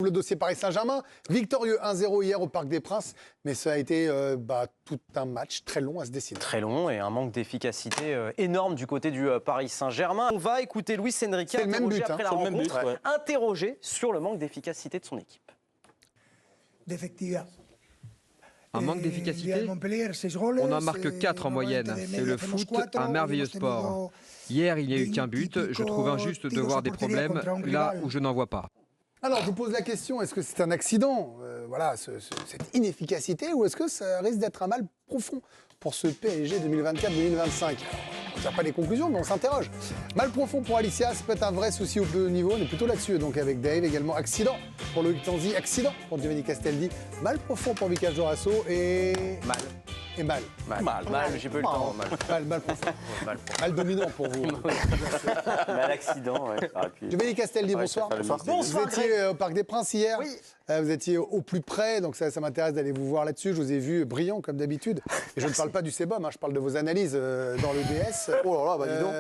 le dossier Paris Saint-Germain. Victorieux 1-0 hier au Parc des Princes, mais ça a été tout un match très long à se décider. Très long et un manque d'efficacité énorme du côté du Paris Saint-Germain. On va écouter Luis Enrique interrogé après la rencontre, interrogé sur le manque d'efficacité de son équipe. Un manque d'efficacité. On n'en marque 4 en moyenne. C'est le foot, un merveilleux sport. Hier, il n'y a eu qu'un but. Je trouve injuste de voir des problèmes là où je n'en vois pas. Alors, je vous pose la question, est-ce que c'est un accident, cette inefficacité, ou est-ce que ça risque d'être un mal profond pour ce PSG 2024-2025 ? On n'a pas les conclusions, mais on s'interroge. Mal profond pour Alicia, c'est peut-être un vrai souci au plus haut niveau. On est plutôt là-dessus, donc avec Dave également. Accident pour Loïc Tanzi, accident pour Giovanni Castaldi. Mal profond pour Vicage Dorasso et... Mal, j'ai pas eu le temps. Mal profond. Mal dominant pour vous. Mal accident, ouais. Giovanni Castaldi, bonsoir. Vous étiez au Parc des Princes hier. Oui. Vous étiez au plus près, donc ça m'intéresse d'aller vous voir là-dessus. Je vous ai vu brillant comme d'habitude. Et je ne parle pas du CEBOM, je parle de vos analyses dans le DS. Oh là là, bah dis donc.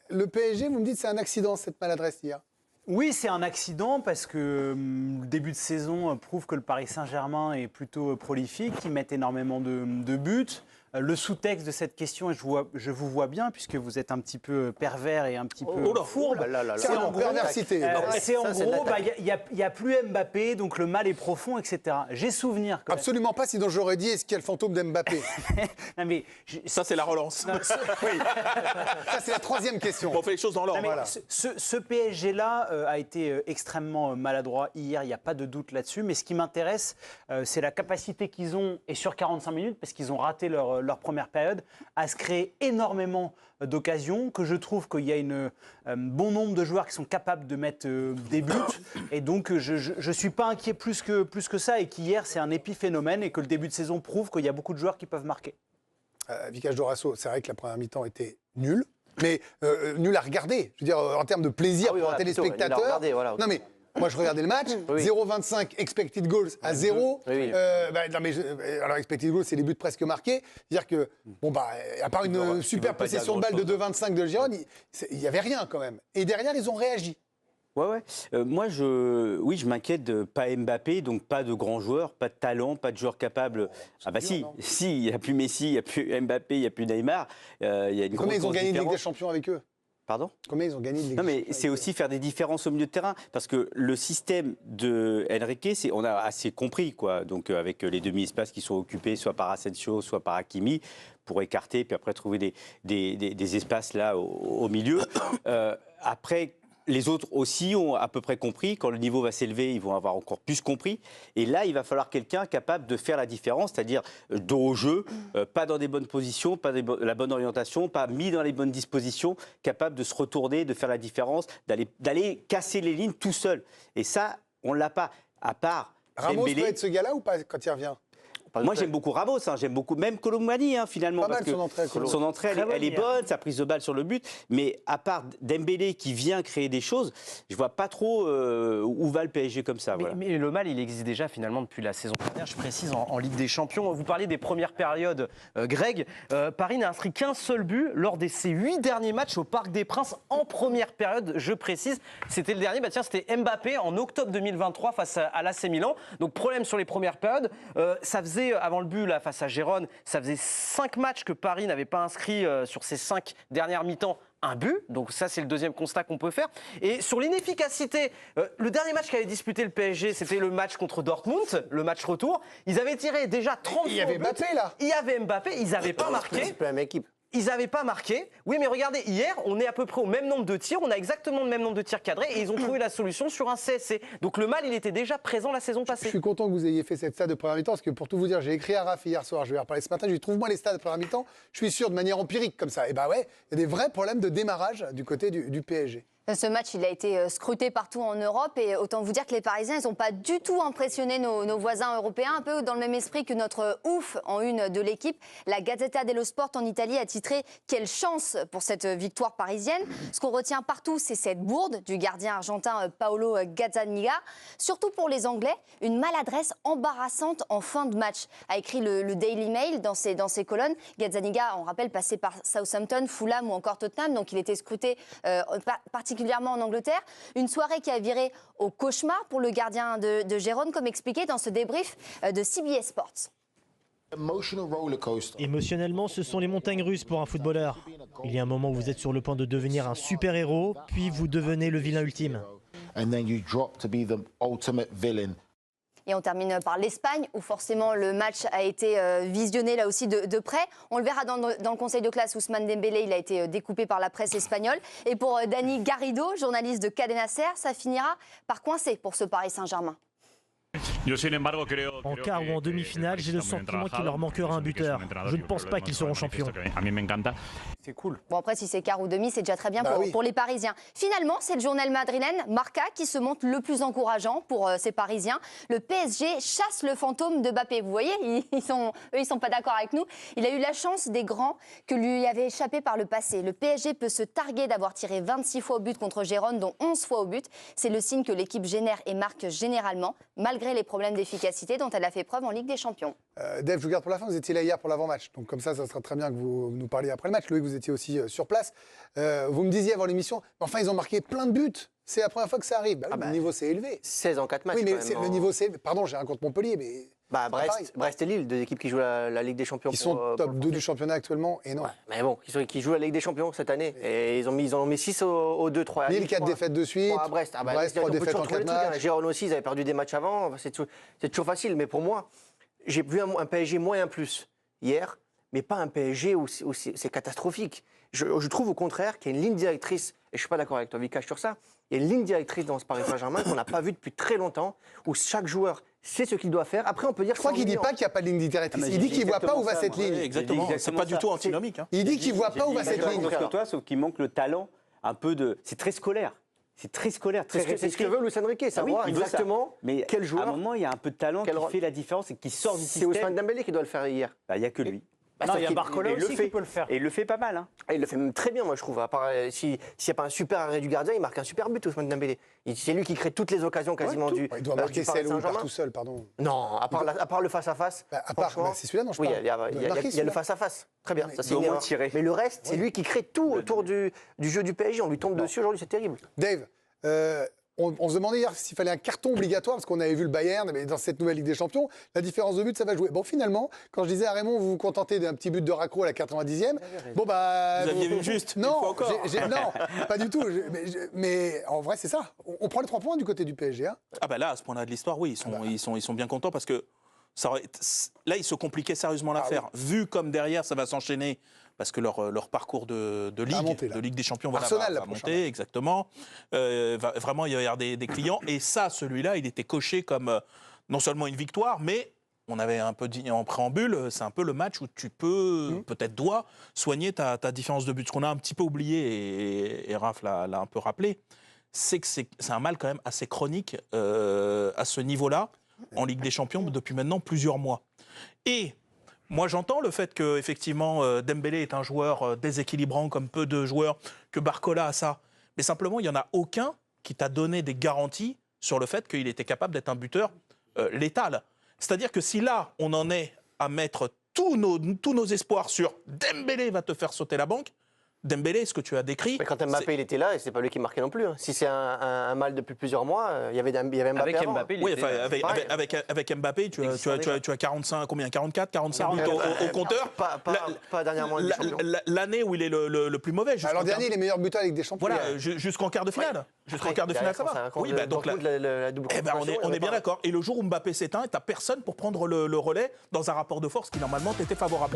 Le PSG, vous me dites c'est un accident cette maladresse hier. Oui, c'est un accident parce que le début de saison prouve que le Paris Saint-Germain est plutôt prolifique, ils mettent énormément de buts. Le sous-texte de cette question, et je vous vois bien, puisque vous êtes un petit peu pervers et un petit peu fourbe. C'est en perversité. C'est en gros, il n'y a plus Mbappé, donc le mal est profond, etc. J'ai souvenir que... Absolument pas, sinon j'aurais dit est-ce qu'il y a le fantôme d'Mbappé. Non, mais ça, c'est la relance. Non, Ça, c'est la troisième question. On fait les choses dans l'ordre. Voilà. Ce PSG-là a été extrêmement maladroit hier, il n'y a pas de doute là-dessus. Mais ce qui m'intéresse, c'est la capacité qu'ils ont, et sur 45 minutes, parce qu'ils ont raté leur première période, à se créer énormément d'occasions, que je trouve qu'il y a un bon nombre de joueurs qui sont capables de mettre des buts. Et donc, je ne suis pas inquiet plus que ça, et qu'hier, c'est un épiphénomène, et que le début de saison prouve qu'il y a beaucoup de joueurs qui peuvent marquer. Vicage Dorasso, c'est vrai que la première mi-temps était nulle, mais nulle à regarder. Je veux dire, en termes de plaisir pour un téléspectateur. Non mais, moi, je regardais le match, 0,25 expected goals à 0. Alors, expected goals, c'est les buts presque marqués. C'est-à-dire que, à part une super possession de balle de 2,25 de Giron, il n'y avait rien quand même. Et derrière, ils ont réagi. Moi, je m'inquiète de pas Mbappé, donc pas de grands joueurs, pas de talent, pas de joueurs capables. Si, il n'y a plus Messi, il n'y a plus Mbappé, il n'y a plus Neymar. Il y a une Combien ils ont gagné une Ligue des Champions avec eux ? Pardon ? Combien ils ont gagné de Ligue Non, mais c'est aussi faire des différences au milieu de terrain. Parce que le système de Enrique, on a assez compris, quoi. Donc, avec les demi-espaces qui sont occupés, soit par Asensio, soit par Hakimi, pour écarter, puis après trouver des espaces là au milieu. Après. Les autres aussi ont à peu près compris. Quand le niveau va s'élever, ils vont avoir encore plus compris. Et là, il va falloir quelqu'un capable de faire la différence, c'est-à-dire dos au jeu, pas dans des bonnes positions, pas la bonne orientation, pas mis dans les bonnes dispositions, capable de se retourner, de faire la différence, d'aller casser les lignes tout seul. Et ça, on ne l'a pas. À part Ramos Dembélé. peut être ce gars-là ou pas quand il revient ? Moi, j'aime beaucoup Ramos, j'aime beaucoup, même Colomboigny, finalement. Pas mal son entrée, elle est bonne, sa prise de balle sur le but. Mais à part Dembélé qui vient créer des choses, je vois pas trop où va le PSG comme ça. Mais le mal, il existe déjà finalement depuis la saison dernière, je précise, en Ligue des Champions. Vous parliez des premières périodes, Greg. Paris n'a inscrit qu'un seul but lors de ses 8 derniers matchs au Parc des Princes en première période, je précise. C'était le dernier, c'était Mbappé en octobre 2023 face à l'AC Milan. Donc problème sur les premières périodes. Ça faisait avant le but là, face à Gérone, ça faisait 5 matchs que Paris n'avait pas inscrit sur ces 5 dernières mi-temps un but. Donc ça, c'est le deuxième constat qu'on peut faire. Et sur l'inefficacité, le dernier match qu'avait disputé le PSG, c'était le match contre Dortmund, le match retour. Ils avaient tiré déjà 30 fois. Il y avait Mbappé là. Il y avait Mbappé, ils n'avaient pas marqué. C'est pas la même équipe. Ils n'avaient pas marqué. Oui, mais regardez, hier, on est à peu près au même nombre de tirs. On a exactement le même nombre de tirs cadrés et ils ont trouvé la solution sur un CSC. Donc le mal, il était déjà présent la saison passée. Je suis content que vous ayez fait cette stade de première mi-temps parce que pour tout vous dire, j'ai écrit à Raph hier soir, je vais en reparler ce matin, je lui trouve moi les stades de première mi-temps, je suis sûr de manière empirique comme ça. Et il y a des vrais problèmes de démarrage du côté du PSG. Ce match, il a été scruté partout en Europe et autant vous dire que les Parisiens, ils n'ont pas du tout impressionné nos voisins européens, un peu dans le même esprit que notre ouf en une de l'équipe. La Gazzetta dello Sport en Italie a titré « Quelle chance pour cette victoire parisienne ». Ce qu'on retient partout, c'est cette bourde du gardien argentin Paolo Gazzaniga. Surtout pour les Anglais, une maladresse embarrassante en fin de match, a écrit le Daily Mail dans ses colonnes. Gazzaniga, on rappelle, passé par Southampton, Fulham ou encore Tottenham, donc il était scruté particulièrement particulièrement en Angleterre. Une soirée qui a viré au cauchemar pour le gardien de Gérone, comme expliqué dans ce débrief de CBS Sports. Émotionnellement, ce sont les montagnes russes pour un footballeur. Il y a un moment où vous êtes sur le point de devenir un super-héros, puis vous devenez le vilain ultime. Et on termine par l'Espagne, où forcément le match a été visionné là aussi de près. On le verra dans le conseil de classe, Ousmane Dembélé, il a été découpé par la presse espagnole. Et pour Dani Garrido, journaliste de Cadena Ser, ça finira par coincer pour ce Paris Saint-Germain. En quart ou en demi-finale, j'ai le sentiment qu'il leur manquera un buteur. Je ne pense pas qu'ils seront champions. C'est cool. Bon, après, si c'est quart ou demi, c'est déjà très bien pour les Parisiens. Finalement, c'est le journal madrilène Marca qui se montre le plus encourageant pour ces Parisiens. Le PSG chasse le fantôme de Mbappé. Vous voyez, ils sont pas d'accord avec nous. Il a eu la chance des grands que lui avait échappé par le passé. Le PSG peut se targuer d'avoir tiré 26 fois au but contre Gérone, dont 11 fois au but. C'est le signe que l'équipe génère et marque généralement, malgré les problèmes d'efficacité dont elle a fait preuve en Ligue des Champions. Dave, je vous garde pour la fin. Vous étiez là hier pour l'avant-match. Donc comme ça sera très bien que vous nous parliez après le match. Loïc, vous étiez aussi sur place. Vous me disiez avant l'émission, enfin, ils ont marqué plein de buts. C'est la première fois que ça arrive. Le niveau s'est élevé. 16 en 4 matchs. Oui, mais le niveau s'est élevé. Pardon, j'ai un contre Montpellier, mais... Brest et Lille, deux équipes qui jouent la Ligue des Champions. Ils sont top 2 du championnat actuellement et non. Ouais, mais bon, qui jouent la Ligue des Champions cette année. Et ils en ont mis 6 aux 2-3. Lille, 4 défaites de suite. Brest, Brest 3 défaites en 4 matchs. Gérone aussi, ils avaient perdu des matchs avant. C'est toujours facile. Mais pour moi, j'ai vu un PSG moyen plus hier, mais pas un PSG où c'est catastrophique. Je trouve au contraire qu'il y a une ligne directrice, et je ne suis pas d'accord avec toi, Vikash, sur ça. Il y a une ligne directrice dans ce Paris Saint-Germain qu'on n'a pas vu depuis très longtemps, où chaque joueur sait ce qu'il doit faire. Après, on peut dire. Je crois qu'il ne dit pas qu'il n'y a pas de ligne directrice. Il dit qu'il ne voit pas où va cette ligne. Exactement. C'est pas du tout antinomique. Il dit qu'il ne voit pas où va cette ligne. Que toi, sauf qu'il manque le talent un peu de. C'est très scolaire. C'est très scolaire, très C'est ce que veut Luis Enrique, savoir exactement quel joueur. À un moment, il y a un peu de talent qui fait la différence et qui sort du système. C'est Ousmane Dembélé qui doit le faire hier. Il n'y a que lui. Non, il y a Barcola aussi qui peut le faire. Et il le fait pas mal. Hein. Et il le fait même très bien, moi, je trouve. À part s'il n'y a pas un super arrêt du gardien, il marque un super but, Ousmane Dembélé. C'est lui qui crée toutes les occasions quasiment du. Il doit marquer celle où il part tout seul, pardon. Non, à part le face-à-face. C'est celui-là dont je parle. Il y a le face-à-face. Très bien, ça c'est au moins tiré. Mais le reste, c'est lui qui crée tout autour du jeu du PSG. On lui tombe dessus aujourd'hui, c'est terrible. Dave, on se demandait hier s'il fallait un carton obligatoire, parce qu'on avait vu le Bayern, mais dans cette nouvelle Ligue des Champions, la différence de but, ça va jouer. Bon, finalement, quand je disais à Raymond, vous vous contentez d'un petit but de Raccro à la 90e, bon bah... Vous aviez vu juste non, une fois encore. Non, pas du tout. Mais en vrai, c'est ça. On prend les 3 points du côté du PSG. Hein. Ah bah là, à ce point-là de l'histoire, oui, ils sont bien contents parce que là, ils se compliquaient sérieusement l'affaire. Vu comme derrière, ça va s'enchaîner, parce que leur parcours de Ligue des Champions Arsenal, va monter, exactement. Vraiment, il va y avoir des clients. Et ça, celui-là, il était coché comme non seulement une victoire, mais on avait un peu dit en préambule, c'est un peu le match où tu peux, peut-être dois, soigner ta différence de but. Ce qu'on a un petit peu oublié, et Raph l'a un peu rappelé, c'est que c'est un mal quand même assez chronique à ce niveau-là, en Ligue des Champions, depuis maintenant plusieurs mois. Et moi, j'entends le fait que effectivement Dembélé est un joueur déséquilibrant, comme peu de joueurs, que Barcola a ça. Mais simplement, il n'y en a aucun qui t'a donné des garanties sur le fait qu'il était capable d'être un buteur létal. C'est-à-dire que si là, on en est à mettre tous nos espoirs sur Dembélé va te faire sauter la banque, Dembélé, ce que tu as décrit... Mais quand Mbappé il était là, et c'est pas lui qui marquait non plus. Hein. Si c'est un mal depuis plusieurs mois, il y avait Mbappé avec avant. Mbappé, oui, avec Mbappé, tu as 45, combien 44, 45 buts au compteur. Pas dernièrement. L'année où il est le plus mauvais. Alors dernier, il est meilleur buteur avec des champions. Voilà, jusqu'en quart de finale. Jusqu'en quart de finale, ça va. Oui, donc là, on est bien d'accord. Et le jour où Mbappé s'éteint, tu n'as personne pour prendre le relais dans un rapport de force qui normalement t'était favorable.